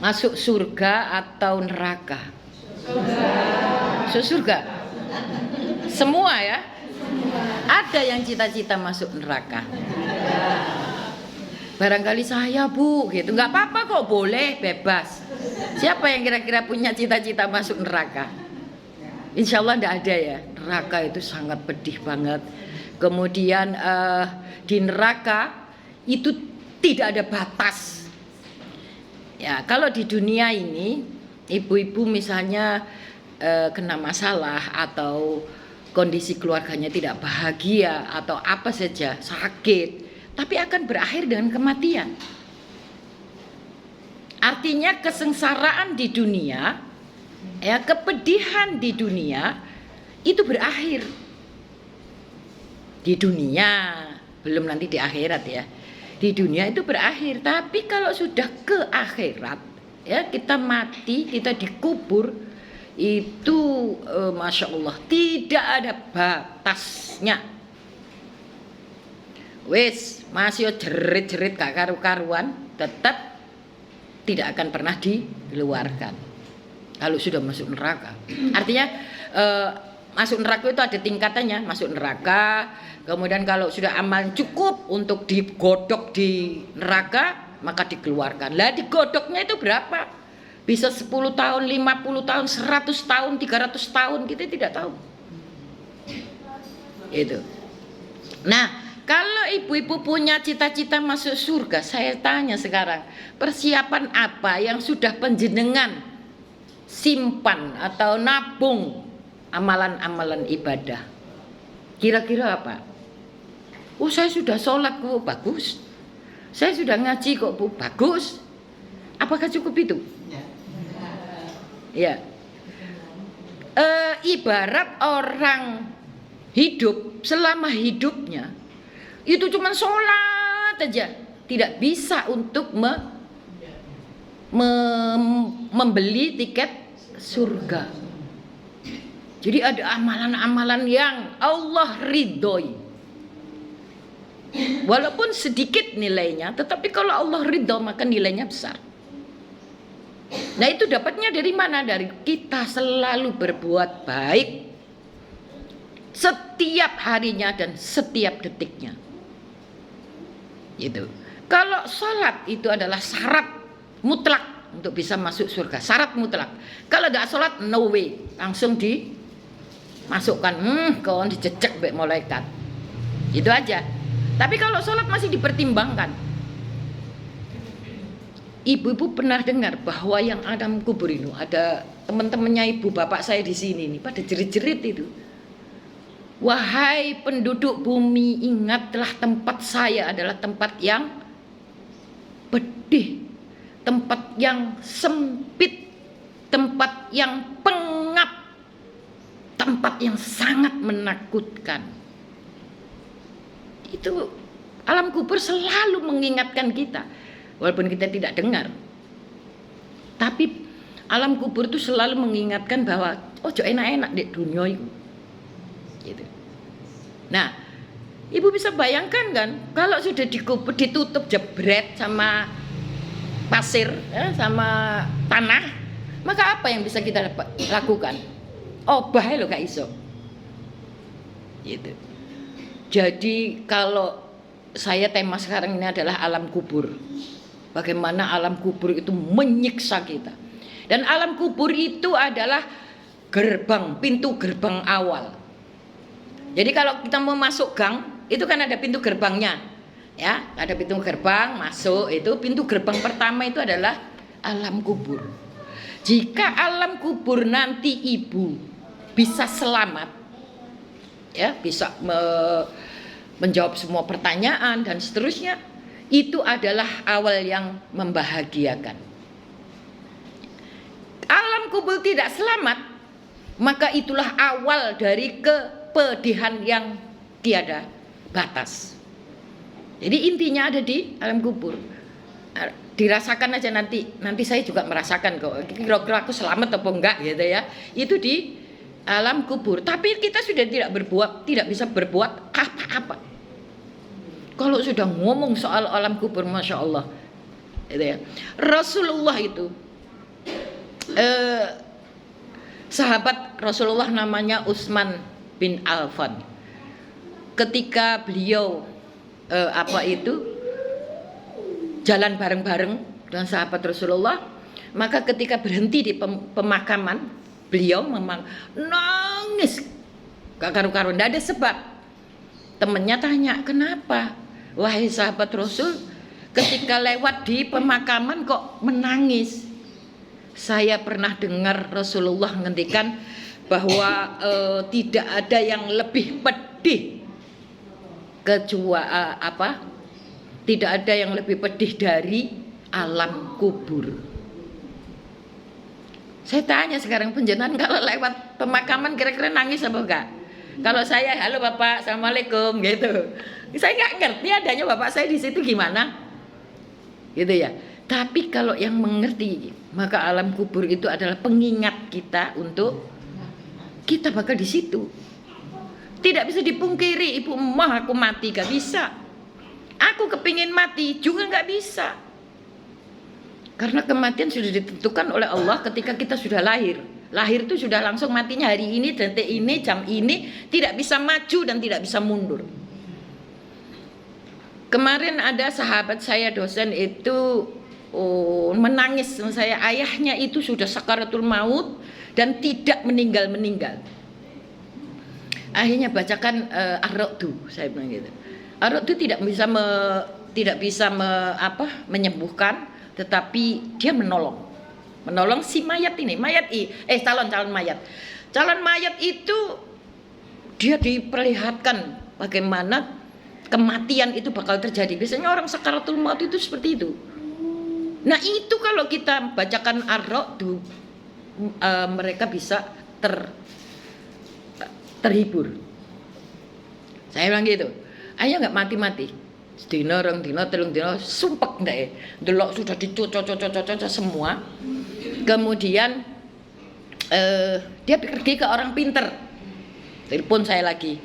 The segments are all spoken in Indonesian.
Masuk surga atau neraka? Surga. Semua ya. Ada yang cita-cita masuk neraka. Barangkali saya bu, gitu. Nggak apa-apa kok, boleh, bebas. Siapa yang kira-kira punya cita-cita masuk neraka? Insya Allah tidak ada ya. Neraka itu sangat pedih banget. Kemudian di neraka itu tidak ada batas. Ya, kalau di dunia ini ibu-ibu misalnya kena masalah atau kondisi keluarganya tidak bahagia atau apa saja, sakit, tapi akan berakhir dengan kematian. Artinya kesengsaraan di dunia, ya, kepedihan di dunia itu berakhir. Di dunia, belum nanti di akhirat ya. Di dunia itu berakhir, tapi kalau sudah ke akhirat, ya, kita mati, kita dikubur, itu Masya Allah tidak ada batasnya. Wes masih jerit-jerit gak karu-karuan, tetap tidak akan pernah dikeluarkan kalau sudah masuk neraka. Artinya masuk neraka itu ada tingkatannya. Masuk neraka, kemudian kalau sudah amal cukup untuk digodok di neraka, maka dikeluarkan. Lah digodoknya itu berapa? Bisa 10 tahun, 50 tahun, 100 tahun, 300 tahun, kita tidak tahu. Itu. Nah, kalau ibu-ibu punya cita-cita masuk surga, saya tanya sekarang, persiapan apa yang sudah panjenengan simpan atau nabung amalan-amalan ibadah? Kira-kira apa? Oh, saya sudah sholat Bu, bagus. Saya sudah ngaji kok Bu, bagus. Apakah cukup itu? Ya. Ibarat orang hidup selama hidupnya itu cuma sholat aja, tidak bisa untuk membeli tiket surga. Jadi ada amalan-amalan yang Allah ridhoi. Walaupun sedikit nilainya, tetapi kalau Allah ridho maka nilainya besar. Nah, itu dapatnya dari mana? Dari kita selalu berbuat baik setiap harinya dan setiap detiknya. Gitu. Kalau sholat itu adalah syarat mutlak untuk bisa masuk surga, syarat mutlak. Kalau tidak sholat, no way, langsung dimasukkan, kawan dicecek baik malaikat. Itu aja. Tapi kalau sholat masih dipertimbangkan. Ibu-ibu pernah dengar bahwa yang alam kubur itu ada teman-temannya ibu bapak saya di sini nih pada jerit-jerit itu. Wahai penduduk bumi, ingatlah tempat saya adalah tempat yang pedih, tempat yang sempit, tempat yang pengap, tempat yang sangat menakutkan. Itu alam kubur selalu mengingatkan kita. Walaupun kita tidak dengar, tapi alam kubur itu selalu mengingatkan bahwa ojo enak-enak di dunia itu. Gitu. Nah, ibu bisa bayangkan kan, kalau sudah dikubur, ditutup jebret sama pasir, sama tanah, maka apa yang bisa kita lakukan? Obah lo gak iso. Gitu. Jadi kalau saya tema sekarang ini adalah alam kubur. Bagaimana alam kubur itu menyiksa kita. Dan alam kubur itu adalah gerbang, pintu gerbang awal. Jadi kalau kita mau masuk gang, itu kan ada pintu gerbangnya. Ya, ada pintu gerbang, masuk, itu pintu gerbang pertama itu adalah alam kubur. Jika alam kubur nanti ibu bisa selamat, ya, bisa menjawab semua pertanyaan dan seterusnya, itu adalah awal yang membahagiakan. Alam kubur tidak selamat, maka itulah awal dari kepedihan yang tiada batas. Jadi intinya ada di alam kubur. Dirasakan aja nanti saya juga merasakan kok. Kira-kira aku selamat atau enggak gitu ya. Itu di alam kubur. Tapi kita sudah tidak bisa berbuat apa-apa. Kalau sudah ngomong soal alam kubur, Masya Allah, gitu ya. Rasulullah itu eh, sahabat Rasulullah namanya Utsman bin Affan. Ketika beliau jalan bareng-bareng dengan sahabat Rasulullah, maka ketika berhenti di pemakaman, beliau memang nangis gak karu-karuan, tidak ada sebab. Temennya tanya, kenapa wahai sahabat Rasul, ketika lewat di pemakaman kok menangis? Saya pernah dengar Rasulullah ngendikan bahwa tidak ada yang lebih pedih tidak ada yang lebih pedih dari alam kubur. Saya tanya sekarang penjenengan kalau lewat pemakaman kira-kira nangis apa enggak? Kalau saya, halo Bapak, Assalamualaikum gitu. Saya nggak ngerti adanya Bapak saya di situ gimana, gitu ya. Tapi kalau yang mengerti, maka alam kubur itu adalah pengingat kita untuk kita bakal di situ. Tidak bisa dipungkiri, ibu emah aku mati gak bisa. Aku kepingin mati juga gak bisa. Karena kematian sudah ditentukan oleh Allah ketika kita sudah lahir. Lahir itu sudah langsung matinya hari ini, detik ini, jam ini, tidak bisa maju dan tidak bisa mundur. Kemarin ada sahabat saya dosen itu menangis sama saya, ayahnya itu sudah sakaratul maut dan tidak meninggal. Akhirnya bacakan Ar-Ra'du, saya bilang gitu. Ar-Ra'du tidak bisa menyembuhkan, tetapi dia menolong si mayat ini, calon mayat. Calon mayat itu dia diperlihatkan bagaimana kematian itu bakal terjadi. Biasanya orang sakaratul maut itu seperti itu. Nah itu kalau kita bacakan Ar-Ra'du, mereka bisa terhibur. Saya bilang gitu, ayo nggak mati-mati. Sedina, rong dina, telung dina, sumpek ndek. Delok sudah dicocok semua. Kemudian dia pergi ke orang pinter. Telepon saya lagi.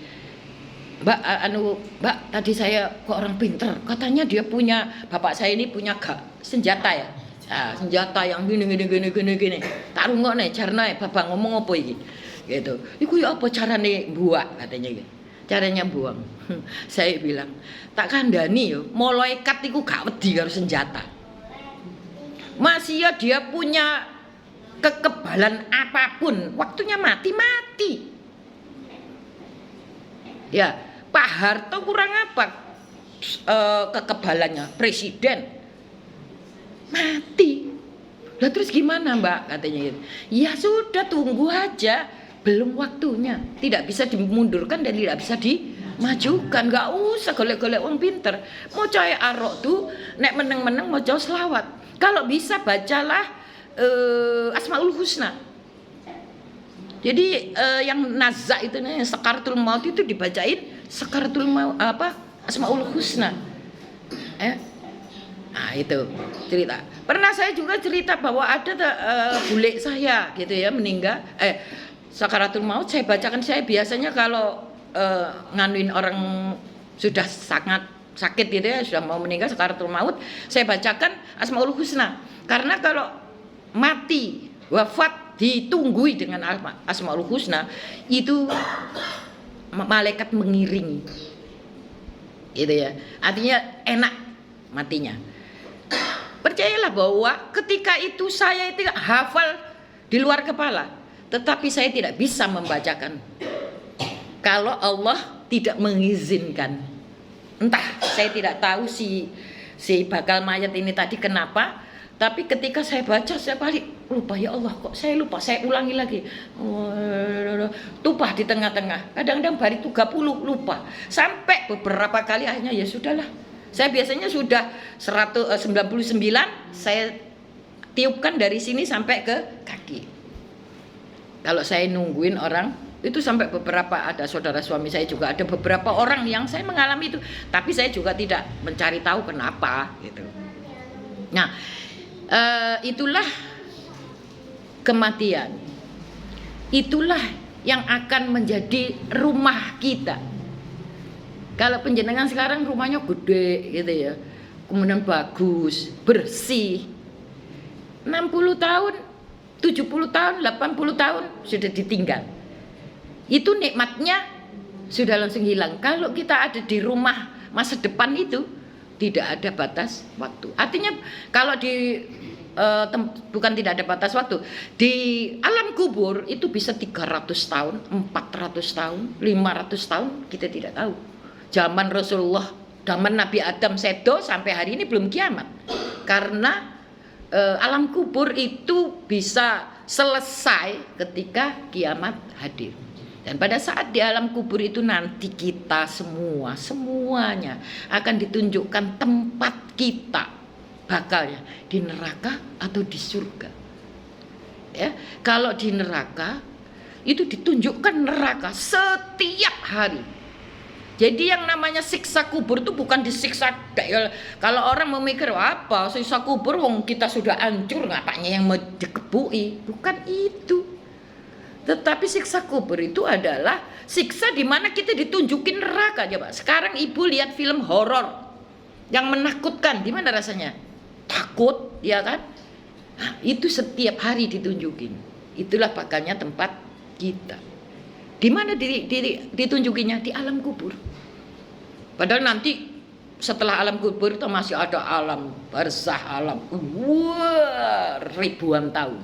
Mbak, tadi saya ke orang pinter, katanya dia punya, bapak saya ini punya senjata ya. Nah, senjata yang gini. Tak rungokne jarane bapak ngomong apa iki? Gitu. Iku ya apa carane buak katanya gitu. Caranya buang. Saya bilang, tak kandani yo, malaikat iku gak wedi karo senjata. Masih ya dia punya kekebalan apapun, waktunya mati. Ya, Pak Harto kurang apa kekebalannya? Presiden mati. Lah terus gimana Mbak katanya gitu. Ya sudah tunggu aja, belum waktunya. Tidak bisa dimundurkan dan tidak bisa dimajukan. Gak usah golek-golek wong pinter. Mau caya arok tuh nek meneng-meneng mau jauh selawat. Kalau bisa bacalah Asmaul Husna. Jadi yang nazak itu yang sakaratul maut itu dibacain sakaratul maut Asmaul Husna. Nah itu cerita. Pernah saya juga cerita bahwa ada bule saya gitu ya meninggal. Sakaratul maut saya bacakan, saya biasanya kalau nganuin orang sudah sangat sakit gitu ya, sudah mau meninggal sakaratul maut, saya bacakan Asmaul Husna. Karena kalau mati wafat ditunggui dengan Asmaul Husna itu malaikat mengiringi. Gitu ya. Artinya enak matinya. Percayalah bahwa ketika itu saya itu hafal di luar kepala, tetapi saya tidak bisa membacakan kalau Allah tidak mengizinkan. Entah, saya tidak tahu si bakal mayat ini tadi kenapa, tapi ketika saya baca saya balik lupa, ya Allah kok saya lupa, saya ulangi lagi. Tumpah di tengah-tengah. Kadang-kadang bari 30 lupa. Sampai beberapa kali akhirnya ya sudahlah. Saya biasanya sudah 199 saya tiupkan dari sini sampai ke kaki. Kalau saya nungguin orang itu sampai beberapa, ada saudara suami saya juga ada beberapa orang yang saya mengalami itu, tapi saya juga tidak mencari tahu kenapa gitu. Nah, itulah kematian. Itulah yang akan menjadi rumah kita. Kalau penjenengan sekarang rumahnya gede gitu ya, kemudian bagus, bersih, 60 tahun 70 tahun, 80 tahun sudah ditinggal. Itu nikmatnya sudah langsung hilang. Kalau kita ada di rumah masa depan itu tidak ada batas waktu. Artinya kalau di bukan tidak ada batas waktu, di alam kubur itu bisa 300 tahun, 400 tahun, 500 tahun, kita tidak tahu. Zaman Rasulullah, zaman Nabi Adam sedo sampai hari ini belum kiamat. Karena alam kubur itu bisa selesai ketika kiamat hadir. Dan pada saat di alam kubur itu nanti kita semuanya akan ditunjukkan tempat kita bakalnya di neraka atau di surga. Ya, kalau di neraka itu ditunjukkan neraka setiap hari. Jadi yang namanya siksa kubur itu bukan disiksa. Kalau orang memikir apa siksa kubur, wong kita sudah hancur, ngapanya yang mau dikebui? Bukan itu. Tetapi siksa kubur itu adalah siksa di mana kita ditunjukin neraka. Coba sekarang ibu lihat film horor yang menakutkan, gimana rasanya? Takut, ya kan? Nah, itu setiap hari ditunjukin. Itulah bakalnya tempat kita. Di mana ditunjukinya? Di alam kubur. Padahal nanti setelah alam kubur itu masih ada alam barzah, alam ribuan tahun.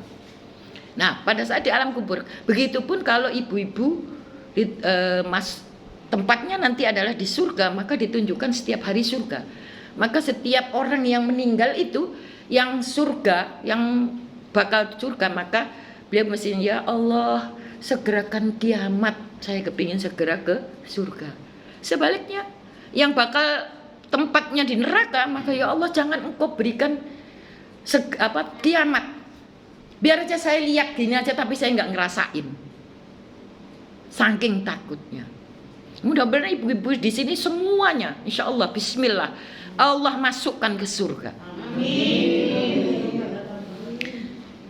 Nah, pada saat di alam kubur, begitupun kalau ibu-ibu tempatnya nanti adalah di surga, maka ditunjukkan setiap hari surga. Maka setiap orang yang meninggal itu, yang surga, yang bakal surga, maka beliau mesti, ya Allah, segerakan kiamat, saya kepingin segera ke surga. Sebaliknya, yang bakal tempatnya di neraka, maka ya Allah jangan engkau berikan kiamat. Biar aja saya lihat gini aja, tapi saya nggak ngerasain. Saking takutnya. Mudah-mudahan ibu-ibu di sini semuanya, insya Allah, Bismillah, Allah masukkan ke surga. Amin.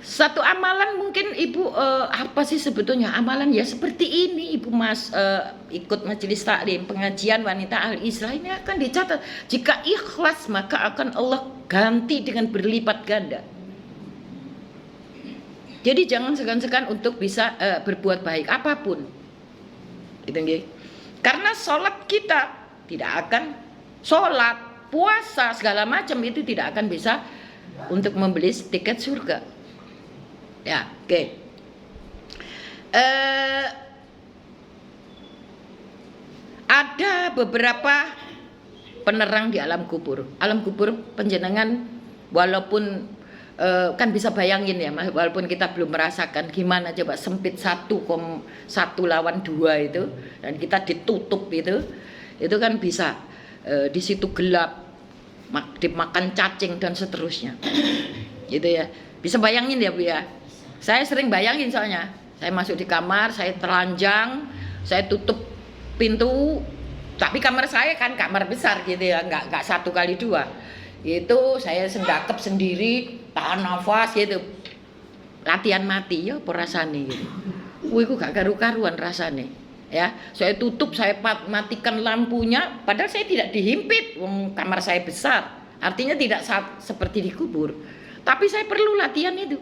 Satu amalan mungkin ibu apa sih sebetulnya amalan ya seperti ini ibu ikut majelis taklim pengajian wanita ahli Islam ini akan dicatat. Jika ikhlas maka akan Allah ganti dengan berlipat ganda. Jadi jangan segan-segan untuk bisa berbuat baik apapun. Gitu, karena sholat kita tidak akan, sholat, puasa segala macam itu tidak akan bisa untuk membeli tiket surga. Ya, oke. Ada beberapa penerang di alam kubur. Alam kubur penjenengan walaupun kan bisa bayangin ya, walaupun kita belum merasakan gimana coba sempit 1 lawan 2 itu dan kita ditutup itu kan bisa di situ gelap, dimakan cacing dan seterusnya. Gitu ya. Bisa bayangin ya Bu ya. Saya sering bayangin soalnya. Saya masuk di kamar, saya telanjang, saya tutup pintu. Tapi kamar saya kan kamar besar gitu ya, nggak 1 kali 2. Itu saya sendakep sendiri, tahan nafas gitu. Latihan mati ya perasaan gitu. Iku gak karu-karuan rasane. Ya, saya tutup, saya matikan lampunya, padahal saya tidak dihimpit, kamar saya besar. Artinya tidak seperti di kubur. Tapi saya perlu latihan itu.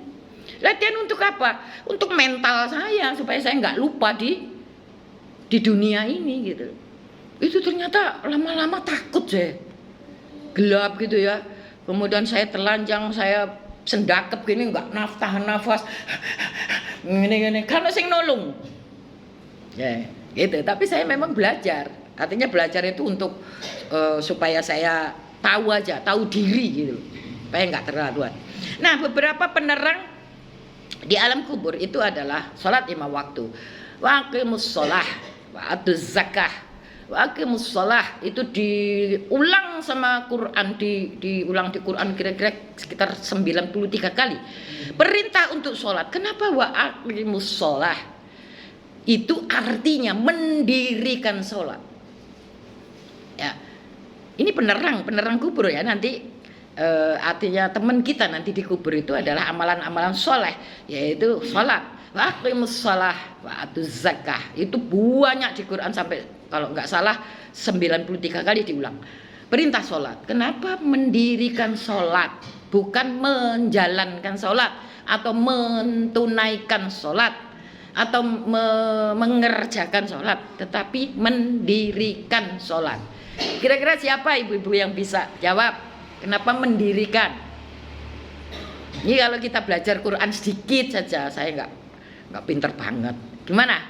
Latihan untuk apa? Untuk mental saya supaya saya nggak lupa di dunia ini gitu. Itu ternyata lama-lama takut saya. Gelap gitu ya. Kemudian saya telanjang, saya sendakep gini nggak tahan nafas. Gini karena sing nolong. Ya, gitu. Tapi saya memang belajar. Artinya belajar itu untuk supaya saya tahu aja, tahu diri gitu. Supaya nggak terlaluan. Nah, beberapa penerang di alam kubur itu adalah sholat 5 waktu. Wa aqimus sholah, wa atuz zakah. Wa aqimus sholah itu diulang sama Quran, diulang di Quran kira-kira sekitar 93 kali. Perintah untuk sholat. Kenapa wa aqimus sholah? Itu artinya mendirikan sholat. Ya, ini penerang kubur ya nanti. Artinya teman kita nanti di kubur itu adalah amalan-amalan soleh, yaitu sholat, wa aqimus sholah, wa atuz zakah. Itu banyak di Quran sampai kalau nggak salah 93 kali diulang. Perintah sholat. Kenapa mendirikan sholat? Bukan menjalankan sholat atau menunaikan sholat atau mengerjakan sholat, tetapi mendirikan sholat. Kira-kira siapa ibu-ibu yang bisa jawab? Kenapa mendirikan? Ini kalau kita belajar Quran sedikit saja, saya nggak pinter banget. Gimana?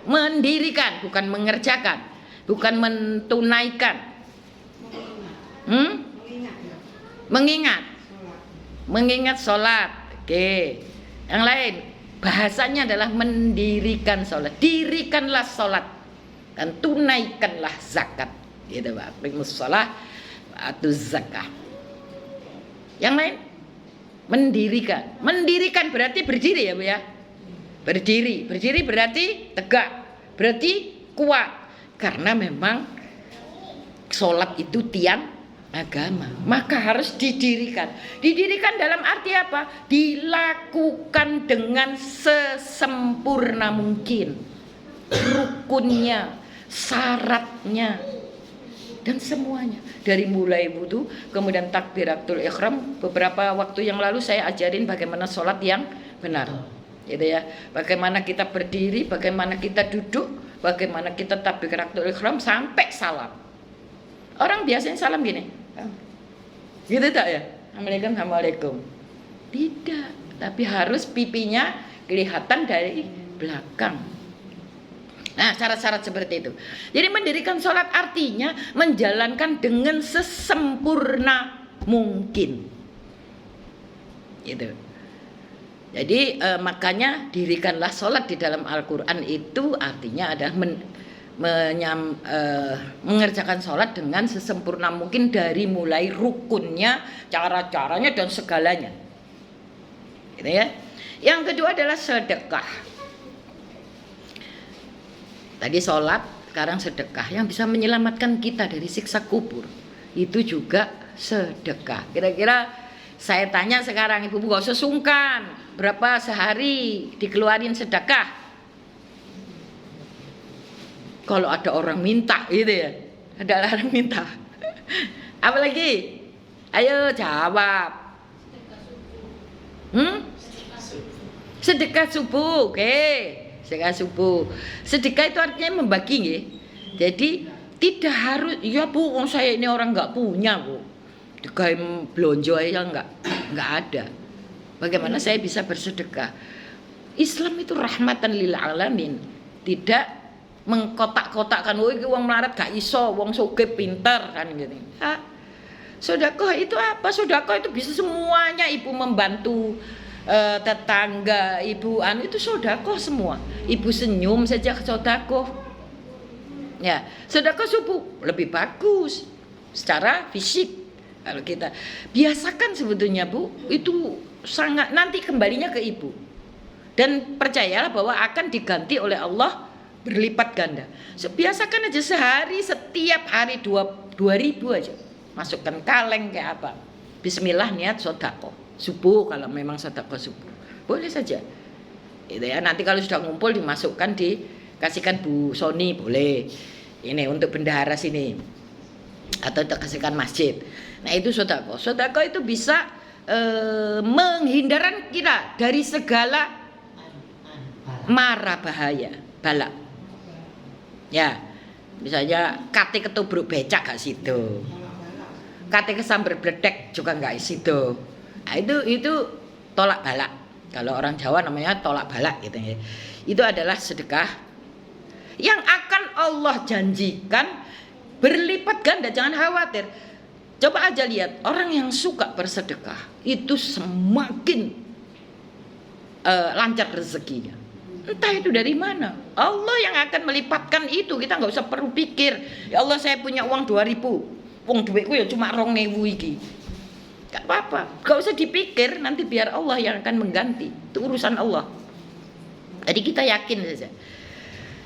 Mendirikan, bukan mengerjakan, bukan menunaikan. Mengingat sholat. Oke. Yang lain, bahasanya adalah mendirikan sholat. Dirikanlah sholat dan tunaikanlah zakat. Gitu Pak. Primus sholat atau zakah. Yang lain, mendirikan. Mendirikan berarti berdiri ya Bu ya. Berdiri berarti tegak, berarti kuat. Karena memang sholat itu tiang agama, maka harus didirikan. Didirikan dalam arti apa? Dilakukan dengan sesempurna mungkin, rukunnya, syaratnya, dan semuanya. Dari mulai wudu, kemudian takbiratul ihram. Beberapa waktu yang lalu saya ajarin bagaimana sholat yang benar, gitu ya. Bagaimana kita berdiri, bagaimana kita duduk, bagaimana kita takbiratul ihram sampai salam. Orang biasanya salam gini, gitu tak ya? Assalamualaikum. Tidak, tapi harus pipinya kelihatan dari belakang. Nah, syarat-syarat seperti itu. Jadi mendirikan sholat artinya menjalankan dengan sesempurna mungkin. Gitu. Jadi makanya dirikanlah sholat di dalam Al-Quran itu artinya adalah mengerjakan sholat dengan sesempurna mungkin dari mulai rukunnya, cara-caranya dan segalanya. Gitu ya. Yang kedua adalah sedekah. Tadi sholat, sekarang sedekah yang bisa menyelamatkan kita dari siksa kubur. Itu juga sedekah. Kira-kira saya tanya sekarang, ibu gak usah sungkan, berapa sehari dikeluarin sedekah? Kalau ada orang minta gitu ya, ada orang minta. Apalagi? Ayo jawab. Sedekah subuh, oke. Sedekah subuh. Sedekah itu artinya membagi, nggih. Jadi tidak harus, ya Bu, saya ini orang nggak punya Bu. Dikaim blonjo aja nggak ada. Bagaimana saya bisa bersedekah? Islam itu rahmatan lil alamin, tidak mengkotak-kotakkan, iki wong melarat gak iso, wong sugih pinter kan gitu. Sedekah itu apa? Sedekah itu bisa semuanya, ibu membantu tetangga, ibu itu sedekah semua. Ibu senyum saja sedekah. Ya, sedekah subuh lebih bagus secara fisik. Kalau kita biasakan sebetulnya Bu, itu sangat nanti kembalinya ke ibu. Dan percayalah bahwa akan diganti oleh Allah berlipat ganda. Biasakan aja sehari, setiap hari 2.000 aja. Masukkan kaleng kayak apa. Bismillah niat sedekah subuh, kalau memang sedekah subuh. Boleh saja. Itu ya, nanti kalau sudah ngumpul dimasukkan, dikasihkan Bu Soni boleh. Ini untuk bendahara sini. Atau dikasihkan masjid. Nah, itu sedekah. Sedekah itu bisa menghindarkan kita dari segala mara bahaya, bala. Ya, misalnya kate ketubruk becak gak situ, kate kesambar bledek juga gak situ. Nah, itu tolak balak. Kalau orang Jawa namanya tolak balak gitu ya. Itu adalah sedekah yang akan Allah janjikan berlipat ganda. Jangan khawatir. Coba aja lihat orang yang suka bersedekah itu semakin lancar rezekinya. Entah itu dari mana, Allah yang akan melipatkan itu. Kita nggak usah perlu pikir, ya Allah saya punya uang 2.000, uang duitku ya cuma 2.000 iki. Gak apa-apa, gak usah dipikir, nanti biar Allah yang akan mengganti. Itu urusan Allah. Jadi kita yakin saja.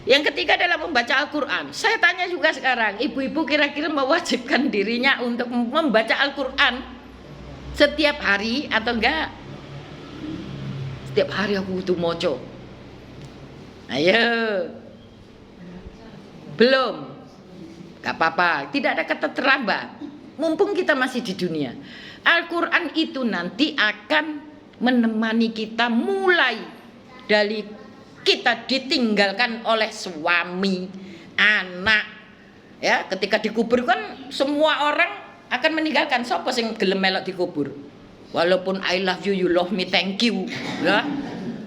Yang ketiga adalah membaca Al-Quran. Saya tanya juga sekarang, ibu-ibu kira-kira mewajibkan dirinya untuk membaca Al-Quran setiap hari atau enggak? Setiap hari aku butuh moco. Ayo. Belum. Gak apa-apa, tidak ada kata terlambat. mumpung kita masih di dunia. Al-Quran itu nanti akan menemani kita mulai dari kita ditinggalkan oleh suami, anak. Ya, ketika dikubur kan semua orang akan meninggalkan. Sapa sing gelem melok dikubur? Walaupun I love you, you love me, thank you. Ya.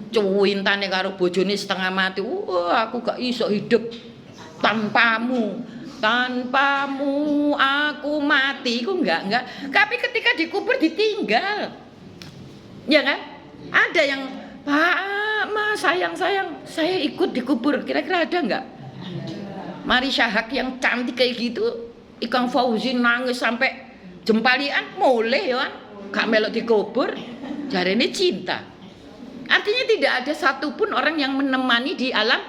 Cuwintane karo bojone setengah mati. Wah, aku gak iso hidup tanpamu. Tanpamu aku mati. Iku enggak. Tapi ketika dikubur ditinggal. Ya kan? Ada yang, Pak, Mas, sayang, saya ikut dikubur. Kira-kira ada enggak? Mari Syahak yang cantik kayak gitu, Ikang Fauzi nangis sampai jempalian, mulai ya kan? Gak melok dikubur, jarene cinta. Artinya tidak ada satupun orang yang menemani di alam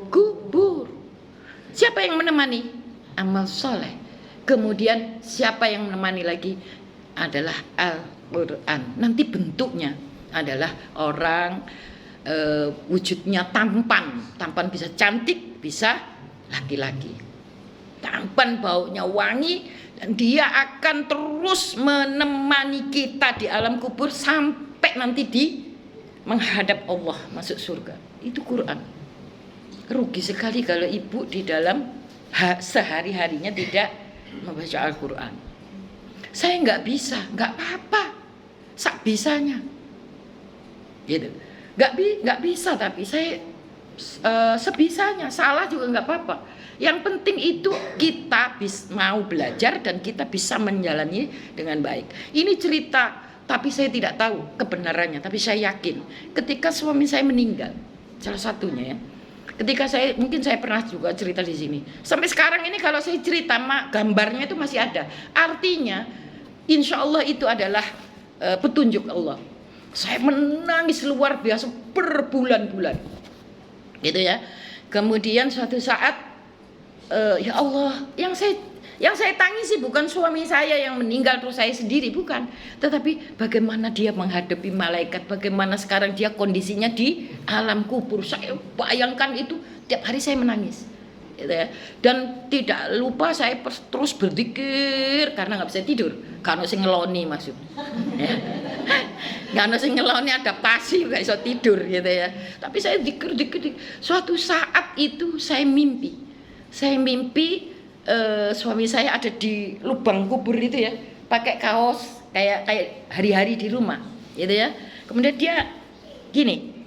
kubur. Siapa yang menemani? Amal soleh. Kemudian siapa yang menemani lagi? Adalah Al-Quran. Nanti bentuknya adalah orang wujudnya tampan bisa cantik, bisa laki-laki. Tampan, baunya wangi, dan dia akan terus menemani kita di alam kubur sampai nanti di menghadap Allah masuk surga. Itu Quran. Rugi sekali kalau ibu di dalam sehari-harinya tidak membaca Al-Quran. Saya nggak bisa, nggak apa-apa, sak bisanya, gitu. Nggak bisa, tapi saya sebisanya, salah juga nggak apa-apa. Yang penting itu kita mau belajar dan kita bisa menjalani dengan baik. Ini cerita, tapi saya tidak tahu kebenarannya, tapi saya yakin ketika suami saya meninggal, salah satunya ya. Ketika mungkin saya pernah juga cerita di sini. Sampai sekarang ini kalau saya cerita, gambarnya itu masih ada. Artinya, insya Allah itu adalah petunjuk Allah. Saya menangis luar biasa berbulan-bulan, gitu ya. Kemudian suatu saat, ya Allah, yang saya tangisi bukan suami saya yang meninggal terus saya sendiri, bukan. Tetapi bagaimana dia menghadapi malaikat, bagaimana sekarang dia kondisinya di alam kubur. Saya bayangkan itu, tiap hari saya menangis, gitu ya. Dan tidak lupa saya terus berzikir karena nggak bisa tidur. Karena saya ngeloni maksud, ya. Karena saya ngeloni adaptasi nggak bisa tidur, gitu ya. Tapi saya zikir. Suatu saat itu saya mimpi suami saya ada di lubang kubur itu ya, pakai kaos kayak hari-hari di rumah, gitu ya. Kemudian dia gini,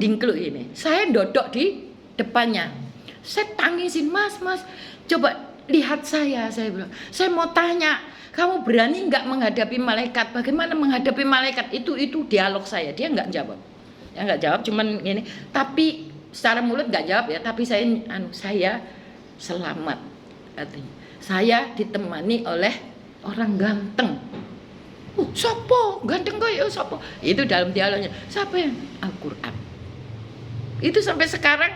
dingkluk ini. Saya dodok di depannya. Saya tangisin, Mas, coba lihat saya bilang. Saya mau tanya, kamu berani nggak menghadapi malaikat? Bagaimana menghadapi malaikat? Itu dialog saya. Dia nggak jawab. Cuman gini. Tapi secara mulut nggak jawab ya. Tapi saya selamat, artinya saya ditemani oleh orang ganteng. Sopo ganteng kok ya, sopo? Itu dalam dialognya. Siapa yang? Al-Quran. Itu sampai sekarang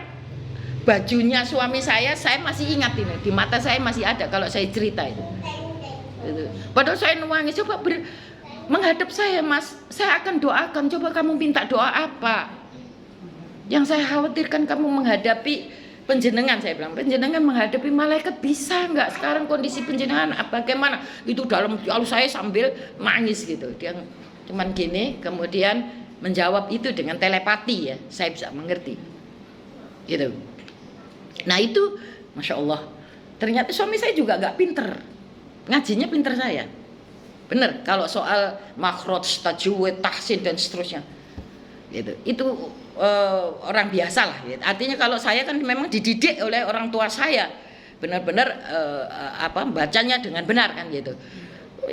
bajunya suami saya masih ingat ini, di mata saya masih ada kalau saya cerita itu. Padahal saya nangis. Coba menghadap saya, Mas, saya akan doakan. Coba kamu minta doa apa? Yang saya khawatirkan kamu menghadapi penjenengan, saya bilang, penjenengan menghadapi malaikat bisa nggak sekarang kondisi penjenengan bagaimana? Itu dalam dialog saya sambil nangis gitu. Dia cuman gini, kemudian menjawab itu dengan telepati ya, saya bisa mengerti gitu. Nah itu, Masya Allah, ternyata suami saya juga nggak pinter, ngajinya pinter saya, bener. Kalau soal makhraj, tajwid, tahsin dan seterusnya gitu, itu orang biasa lah gitu. Artinya kalau saya kan memang dididik oleh orang tua saya benar-benar bacanya dengan benar kan gitu.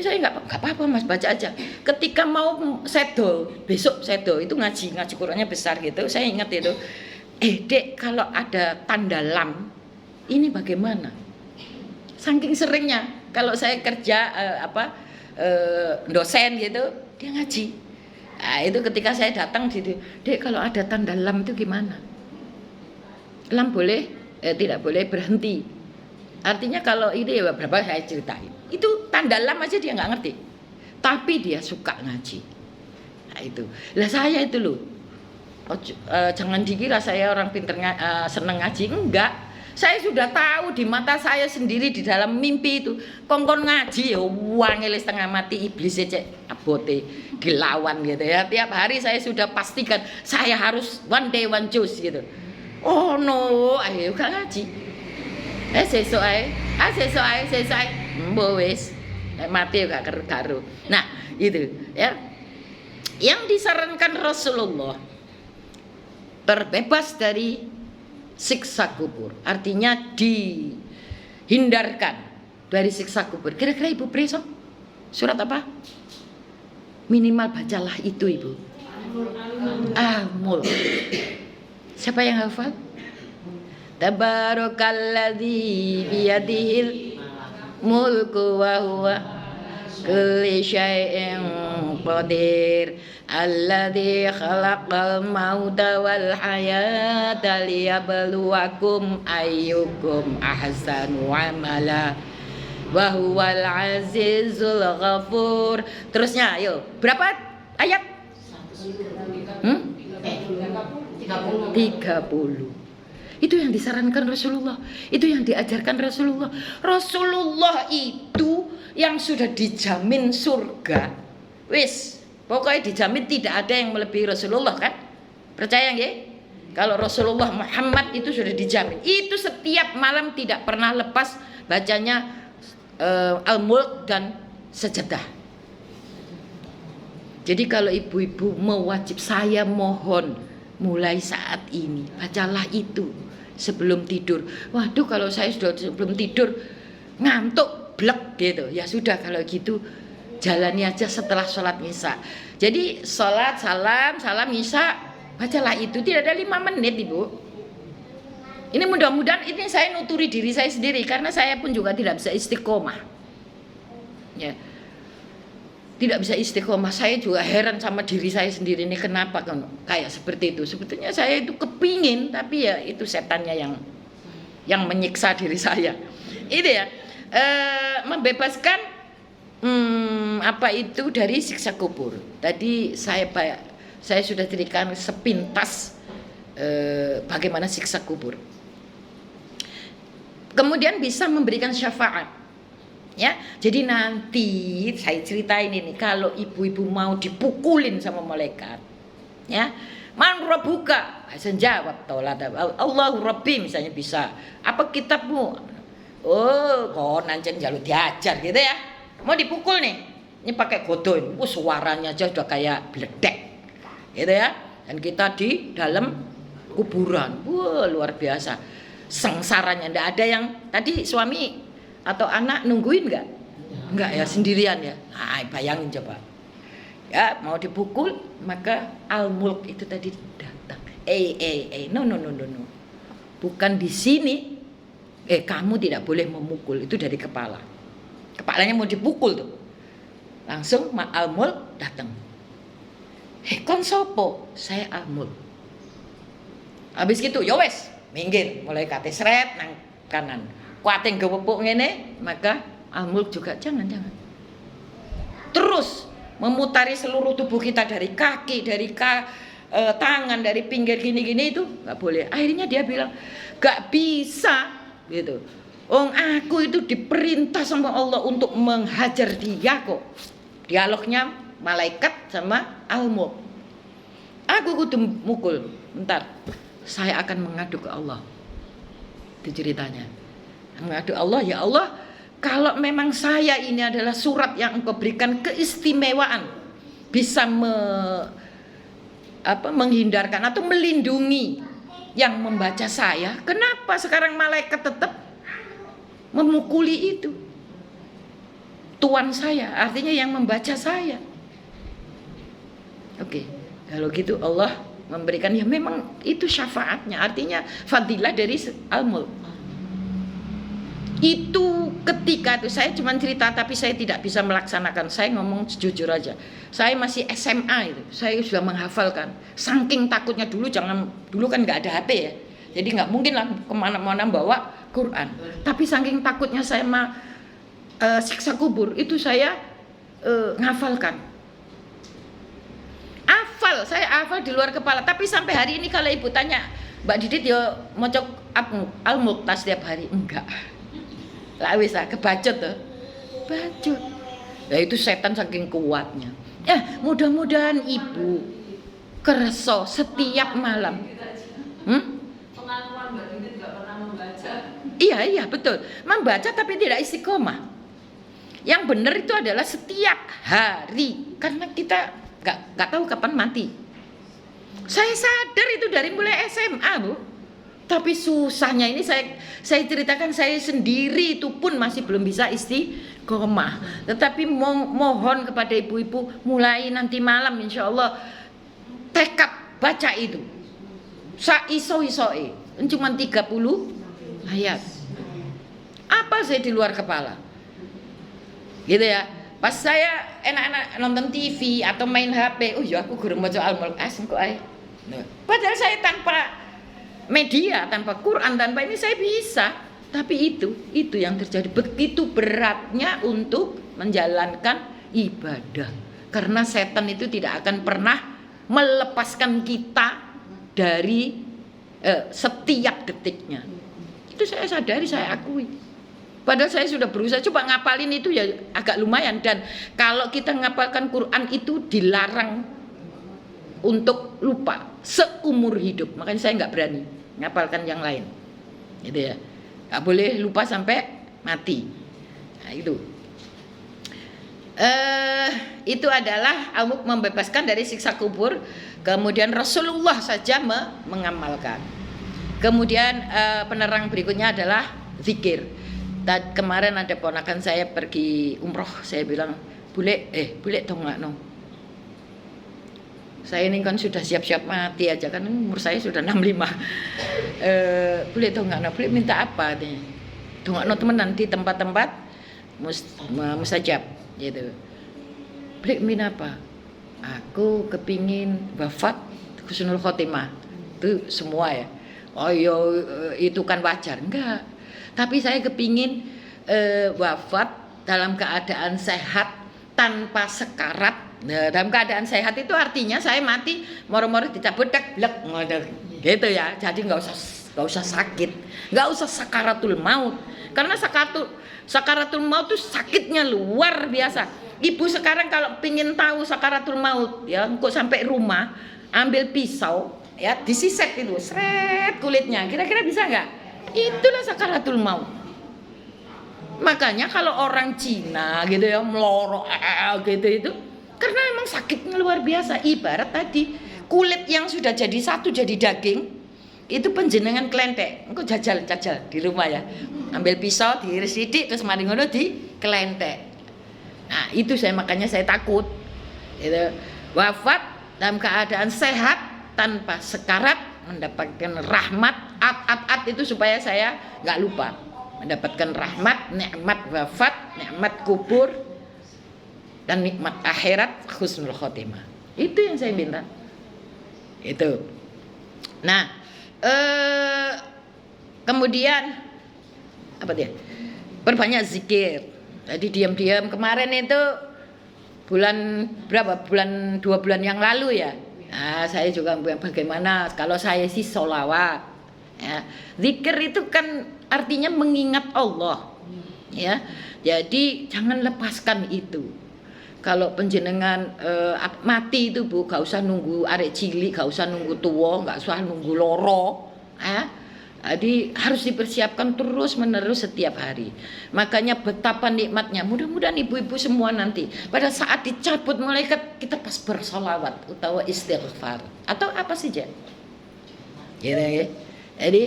Saya nggak apa-apa Mas, baca aja. Ketika mau besok sedo itu ngaji Qurannya besar gitu. Saya ingat itu, Dek, kalau ada tanda lam ini bagaimana? Saking seringnya kalau saya kerja dosen gitu, dia ngaji. Nah, itu ketika saya datang Dek, kalau ada tanda lam itu gimana? Lam boleh, tidak boleh berhenti. Artinya kalau ini ya berapa saya ceritain. Itu tanda lam aja dia nggak ngerti. Tapi dia suka ngaji. Nah itu. Lah saya itu loh. Jangan dikira saya orang pinter seneng ngaji, enggak. Saya sudah tahu di mata saya sendiri di dalam mimpi itu. Kongkon ngaji ya wangil setengah mati, iblis cek abote dilawan gitu ya. Tiap hari saya sudah pastikan saya harus one day one choose gitu. Oh no, ayo gak ngaji. Sesuk ae. Sesuk ae. Mbok wis. Nek mati gak karo. Nah, itu ya. Yang disarankan Rasulullah terbebas dari siksa kubur, artinya dihindarkan dari siksa kubur. Kira-kira Ibu Preso surat apa? Minimal bacalah itu Ibu. Al-Mulk. Siapa yang hafal? Tabarakalladzi biyadihil mulku wa huwa kulli syai'in qadir. Alladzi khalaqal mauta wal hayata liyabluwakum ayyukum ahsanu amala wa huwal azizul ghafur. Terusnya ayo, berapa ayat? 30. Itu yang disarankan Rasulullah, itu yang diajarkan Rasulullah. Rasulullah itu yang sudah dijamin surga. Wis pokoknya dijamin, tidak ada yang melebihi Rasulullah kan? Percaya nggih? Kalau Rasulullah Muhammad itu sudah dijamin. Itu setiap malam tidak pernah lepas bacanya Al-Mulk dan Sajadah. Jadi kalau ibu-ibu mewajib, saya mohon mulai saat ini bacalah itu sebelum tidur. Waduh, kalau saya sudah sebelum tidur ngantuk blek gitu. Ya sudah kalau gitu jalani aja setelah sholat Isya. Jadi sholat, salam Isya, bacalah itu, tidak ada 5 menit Ibu. Ini mudah-mudahan ini saya nuturi diri saya sendiri, karena saya pun juga tidak bisa istiqomah ya. Tidak bisa istiqomah. Saya juga heran sama diri saya sendiri, ini kenapa kan kayak seperti itu. Sebetulnya saya itu kepingin, tapi ya itu setannya yang menyiksa diri saya. Ini ya, membebaskan apa itu dari siksa kubur. Tadi saya sudah ceritakan sepintas bagaimana siksa kubur. Kemudian bisa memberikan syafaat. Ya, jadi nanti saya ceritain ini kalau ibu-ibu mau dipukulin sama malaikat, ya, man rabbuka, saya jawab tolak Allahu Rabbi misalnya bisa. Apa kitabmu? Oh, kok nancen jalur diajar gitu ya. Mau dipukul nih, ini pakai godon, suaranya aja udah kayak bledek, gitu ya. Dan kita di dalam kuburan, luar biasa, sengsaranya. Ndak ada yang tadi suami atau anak nungguin nggak ya, sendirian ya. Nah, bayangin coba, ya mau dipukul maka Al-Mulk itu tadi datang. No, bukan di sini. Kamu tidak boleh memukul, itu dari kepalanya mau dipukul tuh, langsung Al-Mulk datang. Kon sopo? Saya Al-Mulk. Habis gitu, ya wes, minggir, mulai kate sret nang kanan. Kuate ngewepuk ngene, maka Al-Mulk juga jangan. Terus memutari seluruh tubuh kita dari kaki, dari tangan, dari pinggir gini-gini itu nggak boleh. Akhirnya dia bilang, nggak bisa gitu. Aku itu diperintah sama Allah untuk menghajar dia kok. Dialognya malaikat sama Al-Mulk. Aku kudu mukul. Bentar, saya akan mengadu ke Allah. Itu ceritanya. Mengadu Allah, ya Allah, kalau memang saya ini adalah surat yang Engkau berikan keistimewaan, bisa menghindarkan atau melindungi yang membaca saya, kenapa sekarang malaikat tetap memukuli itu? Tuan saya, artinya yang membaca saya. Oke, kalau gitu Allah memberikan, ya memang itu syafaatnya, artinya fadilah dari Al-Mulk. Itu ketika itu saya cuma cerita, tapi saya tidak bisa melaksanakan. Saya ngomong jujur aja, saya masih SMA itu, saya sudah menghafalkan. Saking takutnya dulu kan nggak ada HP ya, jadi nggak mungkin lah kemana-mana bawa Quran. Tapi saking takutnya saya siksa kubur itu saya ngafalkan. Saya hafal di luar kepala. Tapi sampai hari ini kalau ibu tanya Mbak Didit ya maca Al-Muqtas setiap hari. Enggak. Lah wis kebacut tuh. Bacut. Nah itu setan saking kuatnya. Ya, mudah-mudahan Ibu kerso setiap malam. Pengakuan Mbak Didit nggak pernah membaca. Iya betul. Membaca tapi tidak istiqomah. Yang benar itu adalah setiap hari, karena kita nggak tahu kapan mati. Saya sadar itu dari mulai SMA, Bu. Tapi susahnya ini saya ceritakan, saya sendiri itu pun masih belum bisa istiqomah. Tetapi mohon kepada ibu-ibu mulai nanti malam insya Allah tekad baca itu. Iso-isoe, cuma 30 ayat. Apa saya di luar kepala? Gitu ya. Pas saya enak-enak nonton TV atau main HP, oh ya aku guru maca Al-Muqtas kok ae. Padahal saya tanpa media, tanpa Quran, tanpa ini saya bisa. Tapi itu yang terjadi. Begitu beratnya untuk menjalankan ibadah. Karena setan itu tidak akan pernah melepaskan kita dari setiap detiknya. Itu saya sadari, saya akui. Padahal saya sudah berusaha coba ngapalin itu ya agak lumayan. Dan kalau kita ngapalkan Quran itu dilarang untuk lupa seumur hidup. Makanya saya nggak berani ngapalkan yang lain, gitu ya. Nggak boleh lupa sampai mati. Nah itu adalah Al-Muq membebaskan dari siksa kubur. Kemudian Rasulullah saja mengamalkan. Kemudian penerang berikutnya adalah zikir. Kemarin ada ponakan saya pergi umroh, saya bilang bule dong nggak no. Saya ini kan sudah siap-siap mati aja kan, umur saya sudah 65. Boleh dong nggak no, boleh minta apa nih? Dong nggak no temenan di tempat-tempat mustajab gitu. Boleh minta apa? Aku kepingin wafat husnul khotimah. Itu semua ya. Oh iya itu kan wajar, enggak. Tapi saya kepingin wafat dalam keadaan sehat tanpa sekarat. Nah, dalam keadaan sehat itu artinya saya mati moro-moro dicabut blek gitu ya. Jadi nggak usah sakit, nggak usah sakaratul maut. Karena sakaratul maut itu sakitnya luar biasa. Ibu sekarang kalau pingin tahu sakaratul maut ya, kok sampai rumah ambil pisau ya disisek itu, seret kulitnya. Kira-kira bisa nggak? Itulah sakaratul maut. Makanya kalau orang Cina gitu ya melorok gitu itu karena emang sakitnya luar biasa. Ibarat tadi kulit yang sudah jadi satu jadi daging itu penjenengan kelentek. Engko jajal di rumah ya. Ambil pisau diiris sidik terus mari ngono di kelentek. Nah, itu makanya saya takut. Itu wafat dalam keadaan sehat tanpa sekarat, mendapatkan rahmat at itu supaya saya nggak lupa mendapatkan rahmat, nikmat wafat, nikmat kubur dan nikmat akhirat husnul khotimah. Itu yang saya minta. Itu. Nah, kemudian apa dia? Perbanyak zikir. Jadi diam-diam kemarin itu bulan 2 bulan yang lalu ya. Nah, saya juga bagaimana kalau saya sih sholawat ya. Zikir itu kan artinya mengingat Allah ya. Jadi jangan lepaskan itu. Kalau penjenengan mati itu Bu, gak usah nunggu arek cilik, gak usah nunggu tua, gak usah nunggu loro ya. Jadi harus dipersiapkan terus menerus setiap hari. Makanya betapa nikmatnya. Mudah-mudahan ibu-ibu semua nanti pada saat dicabut malaikat kita pas bersolawat utawa istighfar atau apa saja. Gitu ya. Jadi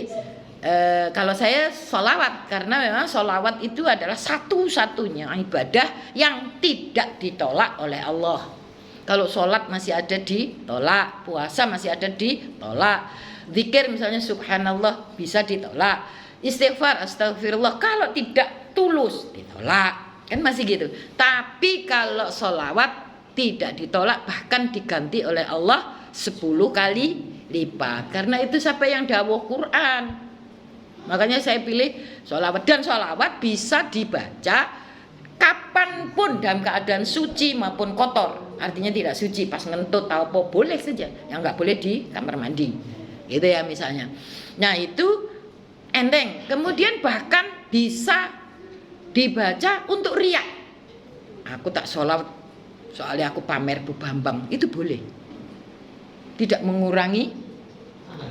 kalau saya solawat karena memang solawat itu adalah satu-satunya ibadah yang tidak ditolak oleh Allah. Kalau sholat masih ada ditolak, puasa masih ada ditolak, zikir misalnya subhanallah bisa ditolak, istighfar astagfirullah kalau tidak tulus ditolak, kan masih gitu. Tapi kalau sholawat tidak ditolak, bahkan diganti oleh Allah 10 kali lipat. Karena itu siapa yang dawuh Quran. Makanya saya pilih sholawat, dan sholawat bisa dibaca kapanpun dalam keadaan suci maupun kotor. Artinya tidak suci pas ngentut atau apa boleh saja, yang nggak boleh di kamar mandi Gitu ya misalnya. Nah itu enteng. Kemudian bahkan bisa dibaca untuk riak. Aku tak sholawat soalnya aku pamer Bu Bambang, itu boleh. Tidak mengurangi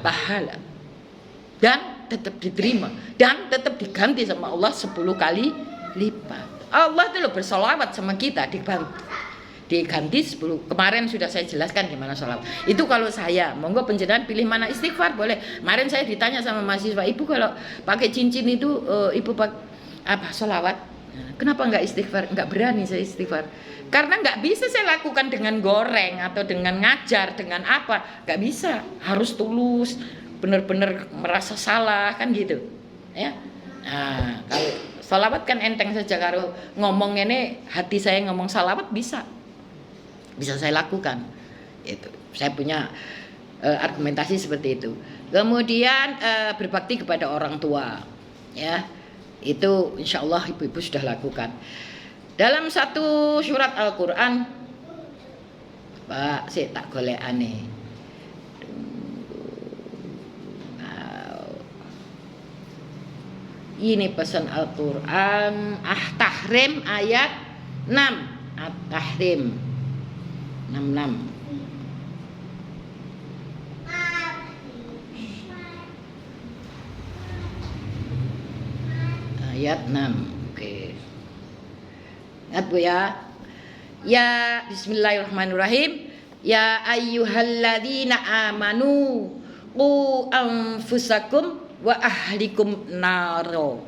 pahala. Dan tetap diterima. Dan tetap diganti sama Allah 10 kali lipat. Allah itu loh bersolawat sama kita, diganti 10. Kemarin sudah saya jelaskan gimana sholawat. Itu kalau saya, monggo penjenengan pilih mana, istighfar boleh. Kemarin saya ditanya sama mahasiswa, ibu kalau pakai cincin itu ibu apa sholawat? Kenapa nggak istighfar? Nggak berani saya istighfar. Karena nggak bisa saya lakukan dengan goreng atau dengan ngajar, dengan apa? Nggak bisa. Harus tulus, benar-benar merasa salah kan gitu. Ya. Nah, kalau sholawat kan enteng saja. Kalau ngomong ini hati saya ngomong sholawat bisa saya lakukan. Itu saya punya argumentasi seperti itu. Kemudian berbakti kepada orang tua, ya itu insya Allah ibu-ibu sudah lakukan. Dalam satu surat Al-Quran, Pak, saya tak golek aneh. Ini pesan Al-Quran At-Tahrim ayat 6. At-Tahrim 66 ayat 6. Oke. Ingat Bu ya. Ya bismillahirrahmanirrahim. Ya ayyuhalladzina amanu qu anfusakum wa ahlikum naro.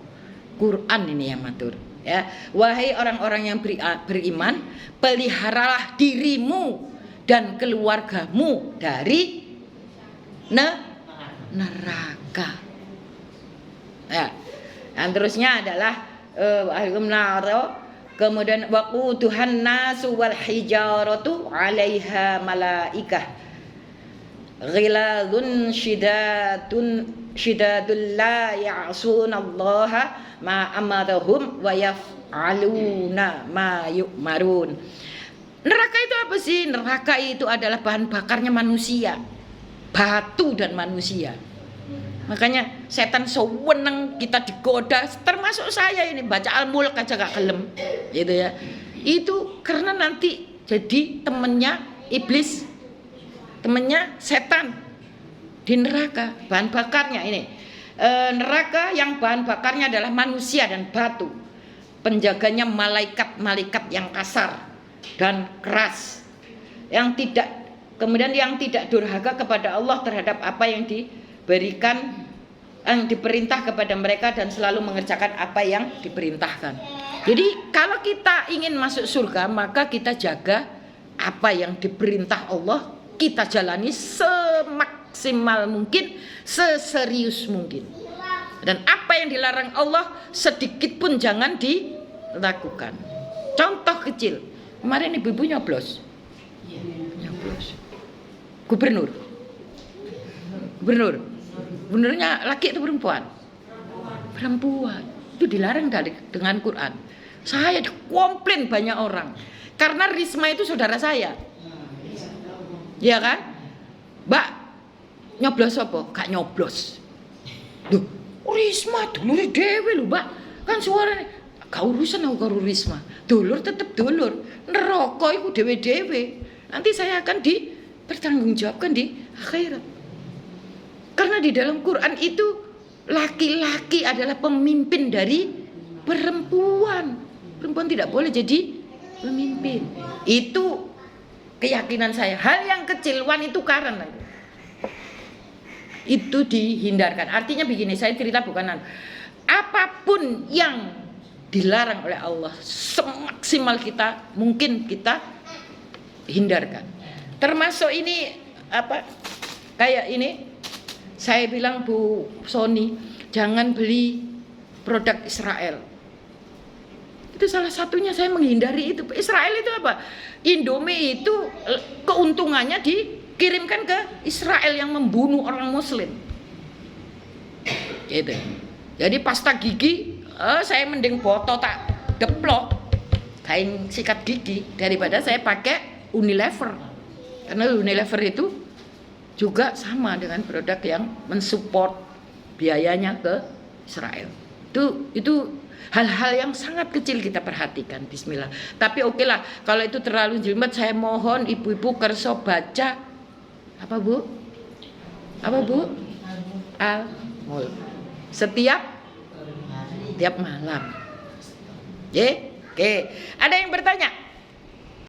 Quran ini yang matur ya. Wahai orang-orang yang beriman, peliharalah dirimu dan keluargamu dari neraka. Ya. Dan terusnya adalah ahlikum naro. Kemudian waquduhan nasu wal hijaratu 'alaiha malaikah ghiladun shidadul la ya'sunallaha ma amarahum wa yaf'aluna ma yu'marun. Neraka itu apa sih? Neraka itu adalah bahan bakarnya manusia, batu dan manusia. Makanya setan sewenang kita digoda, termasuk saya ini baca Al-Mulk aja gak kelem, gitu ya. Itu karena nanti jadi temennya iblis, temennya setan di neraka. Bahan bakarnya ini neraka yang bahan bakarnya adalah manusia dan batu. Penjaganya malaikat-malaikat yang kasar dan keras, yang tidak durhaka kepada Allah terhadap apa yang diberikan, yang diperintah kepada mereka dan selalu mengerjakan apa yang diperintahkan. Jadi kalau kita ingin masuk surga, maka kita jaga apa yang diperintah Allah, kita jalani semaksimal mungkin, seserius mungkin. Dan apa yang dilarang Allah sedikit pun jangan dilakukan. Contoh kecil, kemarin ibu-ibu nyoblos. Gubernurnya laki atau perempuan? Perempuan. Itu dilarang dengan Quran. Saya komplain banyak orang. Karena Risma itu saudara saya. Ya kan? Mbak, nyoblos apa? Gak nyoblos. Duh, Risma dulur dewe lho, Mbak. Kan suaranya gak urusan aku karo Risma. Dulur tetep dulur. Neraka iku dewe-dewe. Nanti saya akan dipertanggungjawabkan di akhirat. Karena di dalam Quran itu laki-laki adalah pemimpin dari perempuan. Perempuan tidak boleh jadi pemimpin. Itu keyakinan saya. Hal yang kecil itu karena itu dihindarkan. Artinya begini, saya cerita bukan apapun yang dilarang oleh Allah semaksimal kita mungkin kita hindarkan. Termasuk ini apa? Kayak ini saya bilang Bu Sony, jangan beli produk Israel. Itu salah satunya saya menghindari itu. Israel itu apa? Indomie itu keuntungannya dikirimkan ke Israel yang membunuh orang Muslim. Gitu. Jadi pasta gigi, saya mending boto tak deplok, kain sikat gigi daripada saya pakai Unilever. Karena Unilever itu juga sama dengan produk yang mensupport biayanya ke Israel. Itu hal-hal yang sangat kecil kita perhatikan. Bismillah. Tapi oke lah, kalau itu terlalu jelimet, saya mohon ibu-ibu kerso baca apa Bu? Apa Bu? Al-Mulk. Setiap malam. Oke. Ada yang bertanya?